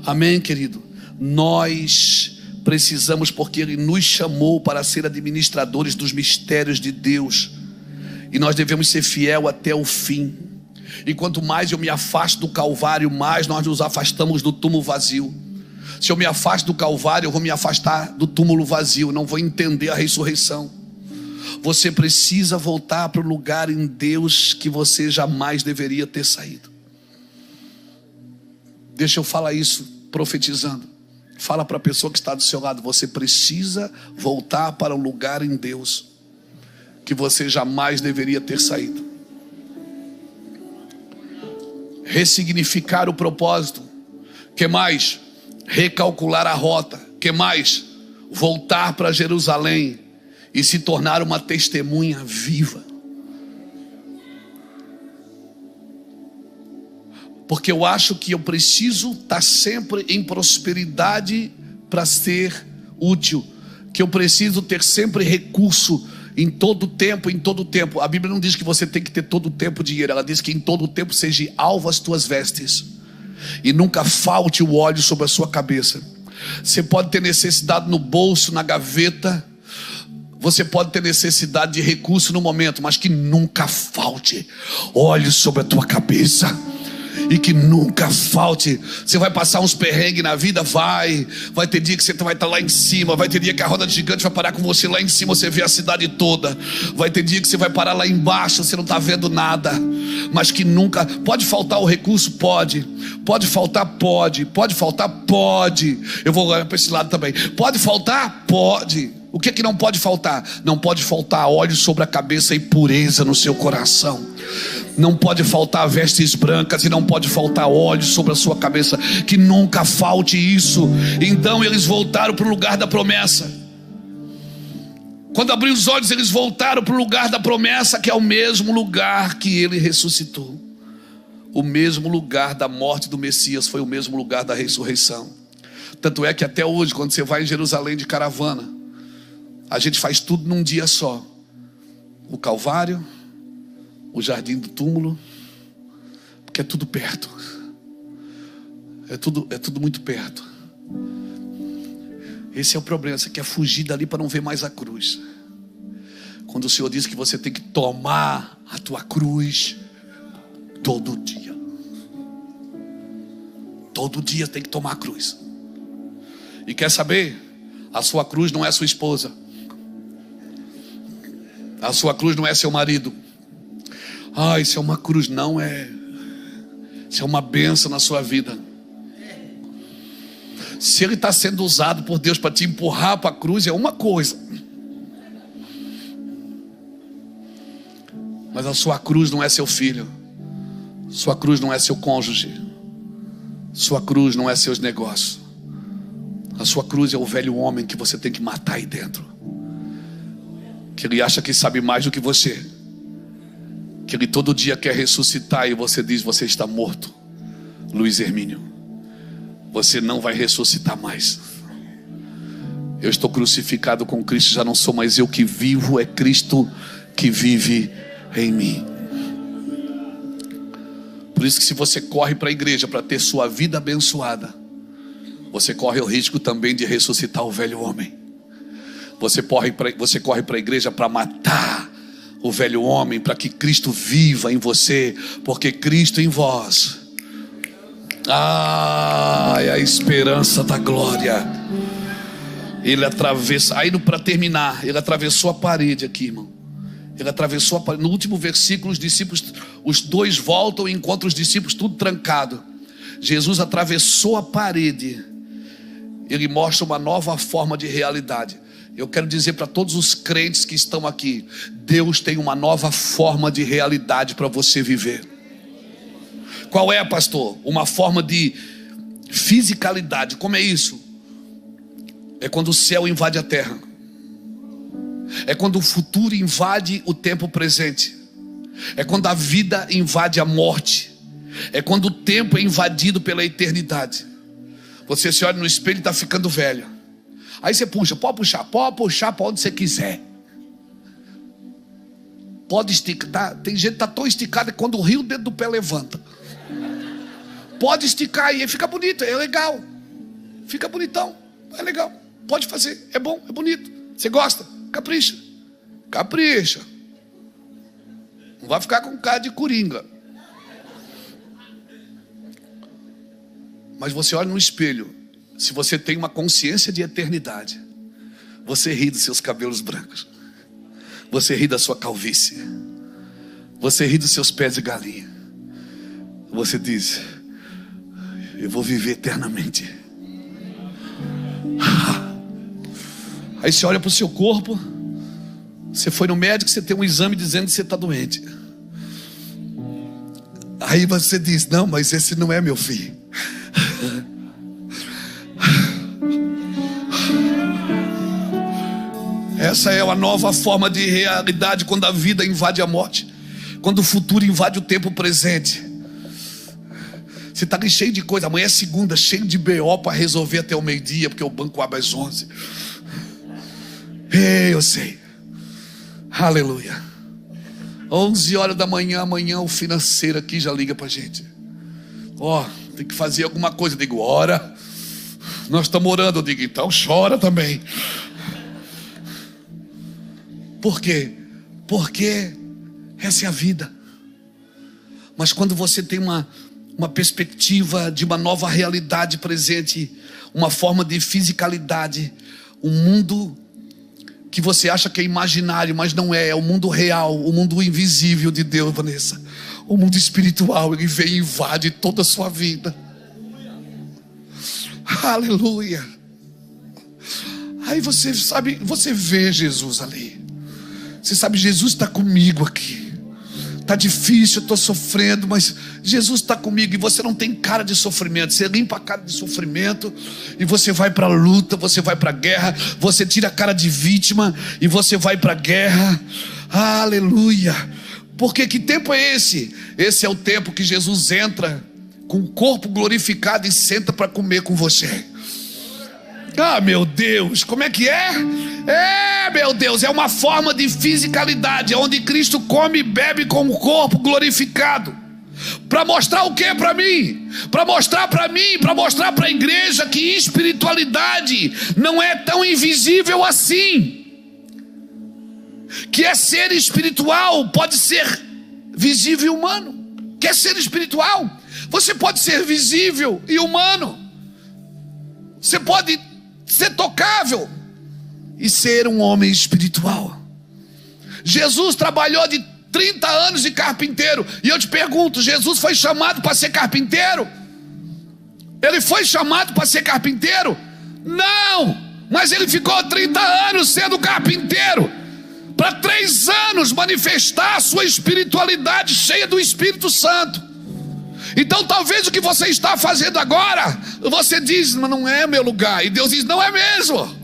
Amém, querido? Nós precisamos, porque Ele nos chamou para ser administradores dos mistérios de Deus, e nós devemos ser fiel até o fim. E quanto mais eu me afasto do Calvário, mais nós nos afastamos do túmulo vazio. Se eu me afasto do Calvário, eu vou me afastar do túmulo vazio, não vou entender a ressurreição. Você precisa voltar para o lugar em Deus que você jamais deveria ter saído. Deixa eu falar isso profetizando. Fala para a pessoa que está do seu lado: você precisa voltar para o lugar em Deus que você jamais deveria ter saído. Ressignificar o propósito. Que mais? Recalcular a rota. Que mais? Voltar para Jerusalém e se tornar uma testemunha viva. Porque eu acho que eu preciso estar sempre em prosperidade para ser útil. Que eu preciso ter sempre recurso em todo tempo, em todo tempo. A Bíblia não diz que você tem que ter todo o tempo dinheiro. Ela diz que em todo tempo seja alvo as tuas vestes, e nunca falte o óleo sobre a sua cabeça. Você pode ter necessidade no bolso, na gaveta. Você pode ter necessidade de recurso no momento, mas que nunca falte óleo sobre a tua cabeça. E que nunca falte. Você vai passar uns perrengues na vida? Vai ter dia que você vai estar lá em cima. Vai ter dia que a roda gigante vai parar com você lá em cima, você vê a cidade toda. Vai ter dia que você vai parar lá embaixo, você não está vendo nada. Mas que nunca... Pode faltar o recurso? Pode faltar? Pode faltar? Pode. Eu vou olhar para esse lado também. Pode faltar? Pode. O que é que não pode faltar? Não pode faltar óleo sobre a cabeça e pureza no seu coração. Não pode faltar vestes brancas e não pode faltar óleo sobre a sua cabeça. Que nunca falte isso. Então eles voltaram para o lugar da promessa. Quando abriu os olhos, eles voltaram para o lugar da promessa, que é o mesmo lugar que ele ressuscitou. O mesmo lugar da morte do Messias foi o mesmo lugar da ressurreição. Tanto é que até hoje, quando você vai em Jerusalém de caravana, a gente faz tudo num dia só. O Calvário, o jardim do túmulo, porque é tudo perto. É tudo muito perto. Esse é o problema. Você quer fugir dali para não ver mais a cruz. Quando o Senhor diz que você tem que tomar a tua cruz todo dia. Todo dia tem que tomar a cruz. E quer saber? A sua cruz não é sua esposa. A sua cruz não é seu marido. Isso é uma cruz, não é. Isso é uma bênção na sua vida. Se ele está sendo usado por Deus para te empurrar para a cruz, é uma coisa. Mas a sua cruz não é seu filho. Sua cruz não é seu cônjuge. Sua cruz não é seus negócios. A sua cruz é o velho homem que você tem que matar aí dentro. Que ele acha que sabe mais do que você. Que ele todo dia quer ressuscitar e você diz: você está morto, Luiz Hermínio. Você não vai ressuscitar mais. Eu estou crucificado com Cristo, já não sou mais eu que vivo, é Cristo que vive em mim. Por isso que se você corre para a igreja para ter sua vida abençoada, você corre o risco também de ressuscitar o velho homem. Você corre para a igreja para matar o velho homem, para que Cristo viva em você, porque Cristo em vós. É a esperança da glória. Ele atravessa, aí para terminar, ele atravessou a parede aqui, irmão. Ele atravessou a parede. No último versículo, os discípulos, os dois voltam e encontram os discípulos tudo trancado. Jesus atravessou a parede. Ele mostra uma nova forma de realidade. Eu quero dizer para todos os crentes que estão aqui: Deus tem uma nova forma de realidade para você viver. Qual é, pastor? Uma forma de fisicalidade. Como é isso? É quando o céu invade a terra. É quando o futuro invade o tempo presente. É quando a vida invade a morte. É quando o tempo é invadido pela eternidade. Você se olha no espelho e está ficando velho. Aí você puxa, pode puxar para onde você quiser. Pode esticar. Tem gente que está tão esticada que quando ri o dedo do pé levanta. Pode esticar e fica bonito, é legal. Fica bonitão, é legal. Pode fazer, é bom, é bonito. Você gosta? Capricha. Capricha. Não vai ficar com cara de coringa. Mas você olha no espelho. Se você tem uma consciência de eternidade, você ri dos seus cabelos brancos. Você ri da sua calvície. Você ri dos seus pés de galinha. Você diz: eu vou viver eternamente. Aí você olha para o seu corpo. Você foi no médico, você tem um exame dizendo que você está doente. Aí você diz: não, mas esse não é meu filho. Essa é a nova forma de realidade. Quando a vida invade a morte, quando o futuro invade o tempo presente. Você está cheio de coisa. Amanhã é segunda, cheio de BO para resolver até o meio-dia, porque o banco abre às 11. Eu sei. Aleluia. 11 horas da manhã, amanhã o financeiro aqui já liga para a gente. Tem que fazer alguma coisa. Eu digo: ora. Nós estamos orando. Eu digo: então chora também. Por quê? Porque essa é a vida. Mas quando você tem uma perspectiva de uma nova realidade presente, uma forma de fisicalidade, um mundo que você acha que é imaginário, mas não é, é o mundo real, o mundo invisível de Deus, Vanessa. O mundo espiritual, ele vem e invade toda a sua vida. Aleluia. Aí você sabe, você vê Jesus ali. Você sabe, Jesus está comigo aqui. Está difícil, eu estou sofrendo, mas Jesus está comigo. E você não tem cara de sofrimento. Você limpa a cara de sofrimento e você vai para a luta, você vai para a guerra. Você tira a cara de vítima e você vai para a guerra. Aleluia. Porque que tempo é esse? Esse é o tempo que Jesus entra com o corpo glorificado e senta para comer com você. Meu Deus, como é que é? Meu Deus, é uma forma de fisicalidade, onde Cristo come e bebe com o corpo glorificado. Para mostrar o que para mim? Para mostrar para mim, para mostrar para a igreja que espiritualidade não é tão invisível assim. Que é ser espiritual, pode ser visível e humano. Quer ser espiritual? Você pode ser visível e humano. Você pode ser tocável e ser um homem espiritual. Jesus trabalhou de 30 anos de carpinteiro. E eu te pergunto: Jesus foi chamado para ser carpinteiro? Ele foi chamado para ser carpinteiro? Não! Mas ele ficou 30 anos sendo carpinteiro, para 3 anos manifestar a sua espiritualidade cheia do Espírito Santo. Então talvez o que você está fazendo agora, você diz: mas não é meu lugar. E Deus diz: não é mesmo.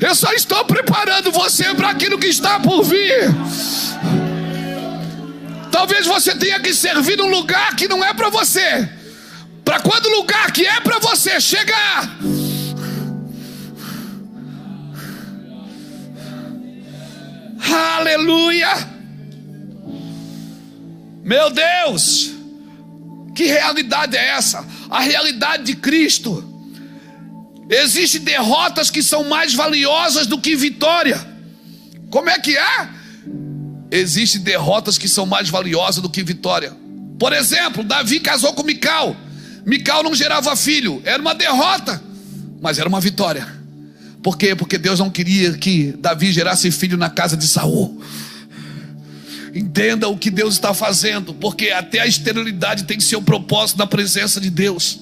Eu só estou preparando você para aquilo que está por vir. Talvez você tenha que servir num lugar que não é para você, para quando o lugar que é para você chegar, aleluia. Meu Deus, que realidade é essa? A realidade de Cristo. Existem derrotas que são mais valiosas do que vitória. Como é que é? Existem derrotas que são mais valiosas do que vitória. Por exemplo, Davi casou com Mical. Mical não gerava filho, era uma derrota, mas era uma vitória. Por quê? Porque Deus não queria que Davi gerasse filho na casa de Saul. Entenda o que Deus está fazendo, porque até a esterilidade tem seu propósito na presença de Deus.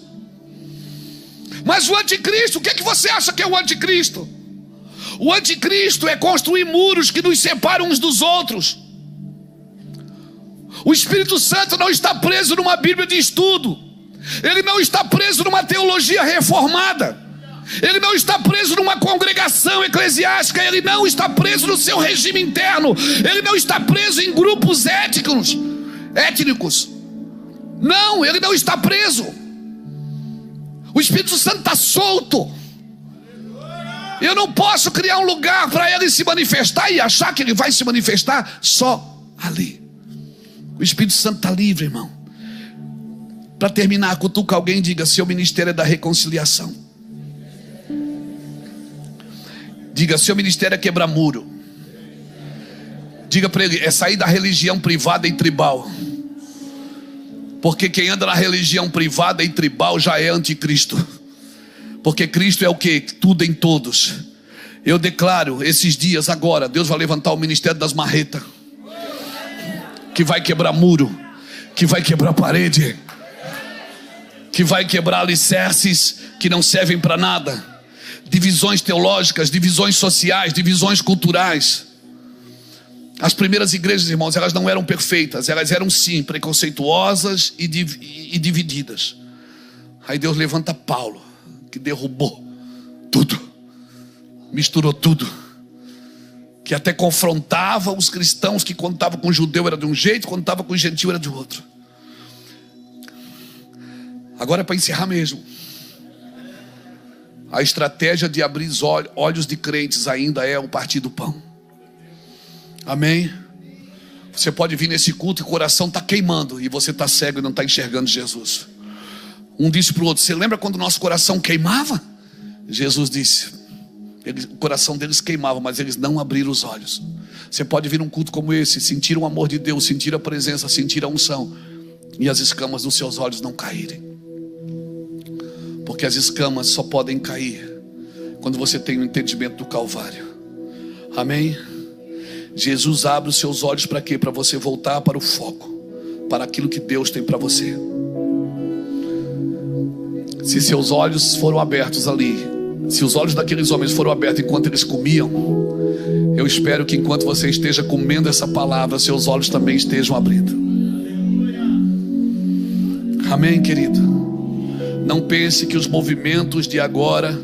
Mas o anticristo, o que é que você acha que é o anticristo? O anticristo é construir muros que nos separam uns dos outros. O Espírito Santo não está preso numa Bíblia de estudo. Ele não está preso numa teologia reformada. Ele não está preso numa congregação eclesiástica. Ele não está preso no seu regime interno. Ele não está preso em grupos étnicos. Não, ele não está preso. O Espírito Santo está solto. Eu não posso criar um lugar para ele se manifestar e achar que ele vai se manifestar só ali. O Espírito Santo está livre, irmão. Para terminar, cutuca alguém e diga: seu ministério é da reconciliação. Diga: seu ministério é quebrar muro. Diga para ele: é sair da religião privada e tribal. Porque quem anda na religião privada e tribal já é anticristo. Porque Cristo é o que? Tudo em todos. Eu declaro esses dias agora, Deus vai levantar o ministério das marretas, que vai quebrar muro, que vai quebrar parede, que vai quebrar alicerces que não servem para nada. Divisões teológicas, divisões sociais, divisões culturais. As primeiras igrejas, irmãos, elas não eram perfeitas. Elas eram sim preconceituosas e divididas. Aí Deus levanta Paulo, que derrubou tudo, misturou tudo, que até confrontava os cristãos, que quando estava com o judeu era de um jeito, quando estava com o gentil era de outro. Agora é para encerrar mesmo. A estratégia de abrir os olhos de crentes ainda é o partir do pão. Amém? Você pode vir nesse culto e o coração está queimando e você está cego e não está enxergando Jesus. Um disse para o outro: você lembra quando o nosso coração queimava? Jesus disse: o coração deles queimava, mas eles não abriram os olhos. Você pode vir num culto como esse, sentir o amor de Deus, sentir a presença, sentir a unção, e as escamas dos seus olhos não caírem. Porque as escamas só podem cair quando você tem o entendimento do Calvário. Amém? Jesus abre os seus olhos para quê? Para você voltar para o foco, para aquilo que Deus tem para você. Se seus olhos foram abertos ali, se os olhos daqueles homens foram abertos enquanto eles comiam, eu espero que enquanto você esteja comendo essa palavra, seus olhos também estejam abrindo. Amém, querido? Não pense que os movimentos de agora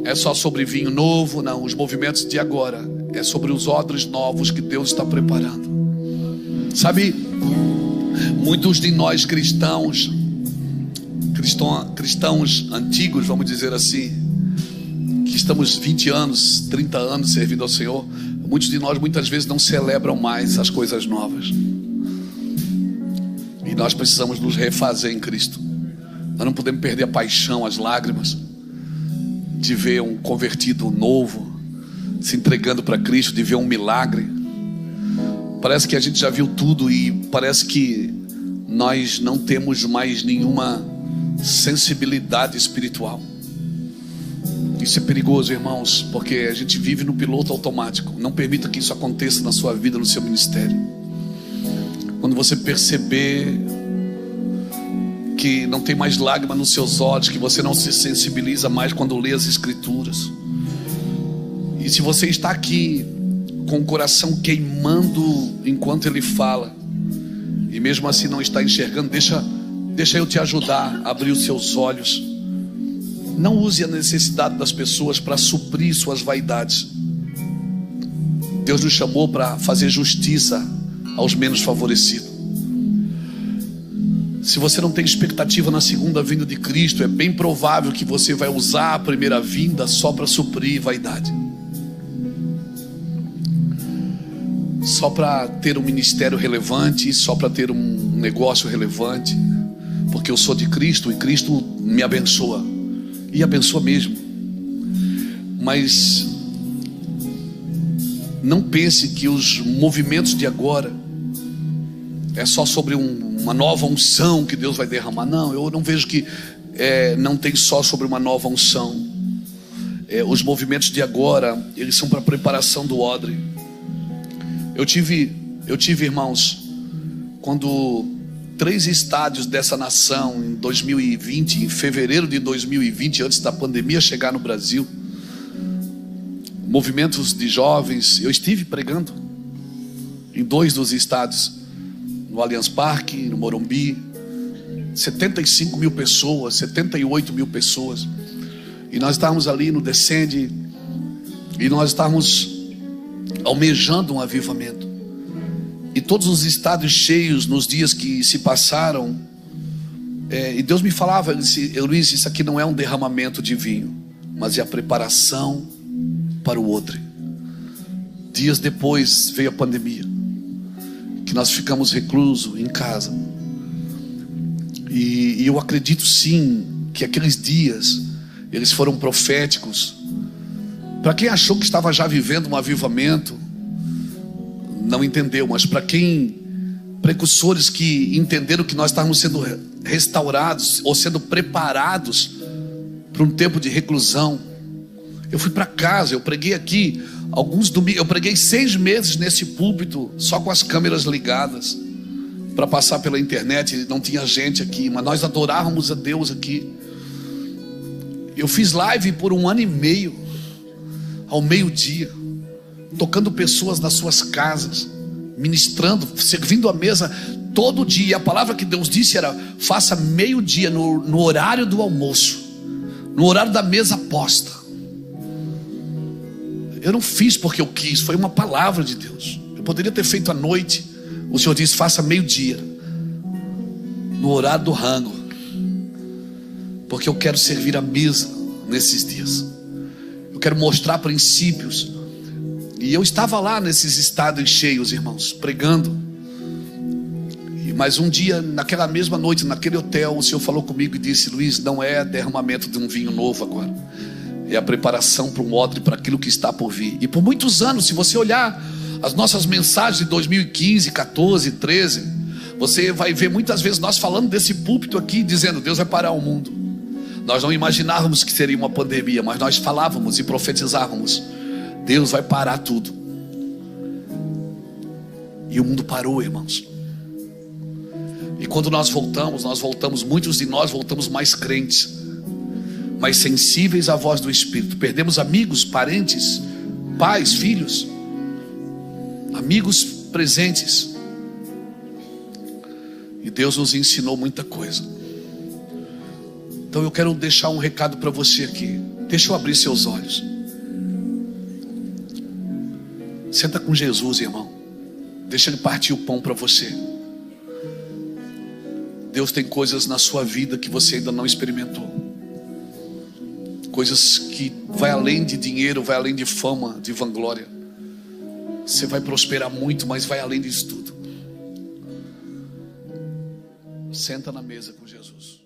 é só sobre vinho novo. Não, os movimentos de agora é sobre os odres novos que Deus está preparando. Sabe, muitos de nós cristãos antigos, vamos dizer assim, que estamos 20 anos, 30 anos servindo ao Senhor, muitos de nós muitas vezes não celebram mais as coisas novas. E nós precisamos nos refazer em Cristo. Nós não podemos perder a paixão, as lágrimas de ver um convertido novo se entregando para Cristo, de ver um milagre. Parece que a gente já viu tudo e parece que nós não temos mais nenhuma sensibilidade espiritual. Isso é perigoso, irmãos, porque a gente vive no piloto automático. Não permita que isso aconteça na sua vida, no seu ministério. Quando você perceber que não tem mais lágrima nos seus olhos, que você não se sensibiliza mais quando lê as Escrituras, e se você está aqui com o coração queimando enquanto ele fala, e mesmo assim não está enxergando, deixa eu te ajudar a abrir os seus olhos. Não use a necessidade das pessoas para suprir suas vaidades. Deus nos chamou para fazer justiça aos menos favorecidos. Se você não tem expectativa na segunda vinda de Cristo, é bem provável que você vai usar a primeira vinda só para suprir vaidade, só para ter um ministério relevante, só para ter um negócio relevante, porque eu sou de Cristo e Cristo me abençoa, e abençoa mesmo. Mas não pense que os movimentos de agora é só sobre um uma nova unção que Deus vai derramar. Não, eu não vejo que não tem só sobre uma nova unção. Os movimentos de agora, eles são para preparação do odre. Eu tive, irmãos, quando 3 estádios dessa nação em 2020, em fevereiro de 2020, antes da pandemia chegar no Brasil, movimentos de jovens, eu estive pregando em 2 dos estádios, no Allianz Parque, no Morumbi, 75 mil pessoas, 78 mil pessoas, e nós estávamos ali no Descende, e nós estávamos almejando um avivamento, e todos os estádios cheios nos dias que se passaram, e Deus me falava, ele disse: Luiz, isso aqui não é um derramamento de vinho, mas é a preparação para o outro. Dias depois veio a pandemia, que nós ficamos reclusos em casa, e eu acredito sim que aqueles dias eles foram proféticos. Para quem achou que estava já vivendo um avivamento, não entendeu, mas para quem, precursores que entenderam que nós estávamos sendo restaurados ou sendo preparados para um tempo de reclusão. Eu fui para casa, eu preguei aqui alguns domingos, eu preguei 6 meses nesse púlpito, só com as câmeras ligadas, para passar pela internet, não tinha gente aqui, mas nós adorávamos a Deus aqui. Eu fiz live por 1 ano e meio, ao meio-dia, tocando pessoas nas suas casas, ministrando, servindo a mesa todo dia. E a palavra que Deus disse era: faça meio-dia no horário do almoço, no horário da mesa posta. Eu não fiz porque eu quis, foi uma palavra de Deus. Eu poderia ter feito à noite. O Senhor disse: faça meio-dia, no horário do rango, porque eu quero servir a mesa nesses dias. Eu quero mostrar princípios. E eu estava lá nesses estádios cheios, irmãos, pregando. Mas um dia, naquela mesma noite, naquele hotel, o Senhor falou comigo e disse: Luiz, não é derramamento de um vinho novo agora, é a preparação para um odre, para aquilo que está por vir. E por muitos anos, se você olhar as nossas mensagens de 2015, 14, 13, você vai ver muitas vezes nós falando desse púlpito aqui, dizendo: Deus vai parar o mundo. Nós não imaginávamos que seria uma pandemia, mas nós falávamos e profetizávamos: Deus vai parar tudo. E o mundo parou, irmãos. E quando nós voltamos, muitos de nós voltamos mais crentes, mais sensíveis à voz do Espírito. Perdemos amigos, parentes, pais, filhos, amigos presentes. E Deus nos ensinou muita coisa. Então eu quero deixar um recado para você aqui. Deixa eu abrir seus olhos. Senta com Jesus, irmão. Deixa Ele partir o pão para você. Deus tem coisas na sua vida que você ainda não experimentou. Coisas que vai além de dinheiro, vai além de fama, de vanglória. Você vai prosperar muito, mas vai além disso tudo. Senta na mesa com Jesus.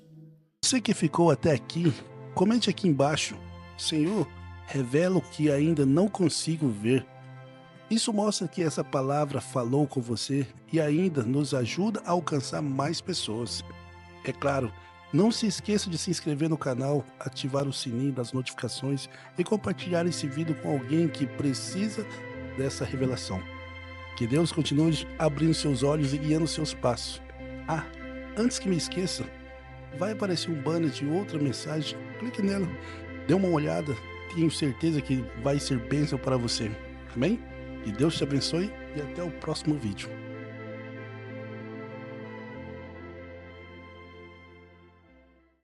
Você que ficou até aqui, comente aqui embaixo: Senhor, revela o que ainda não consigo ver. Isso mostra que essa palavra falou com você e ainda nos ajuda a alcançar mais pessoas. É claro, não se esqueça de se inscrever no canal, ativar o sininho das notificações e compartilhar esse vídeo com alguém que precisa dessa revelação. Que Deus continue abrindo seus olhos e guiando seus passos. Ah, antes que me esqueça, vai aparecer um banner de outra mensagem. Clique nela, dê uma olhada, tenho certeza que vai ser bênção para você. Amém? Que Deus te abençoe e até o próximo vídeo.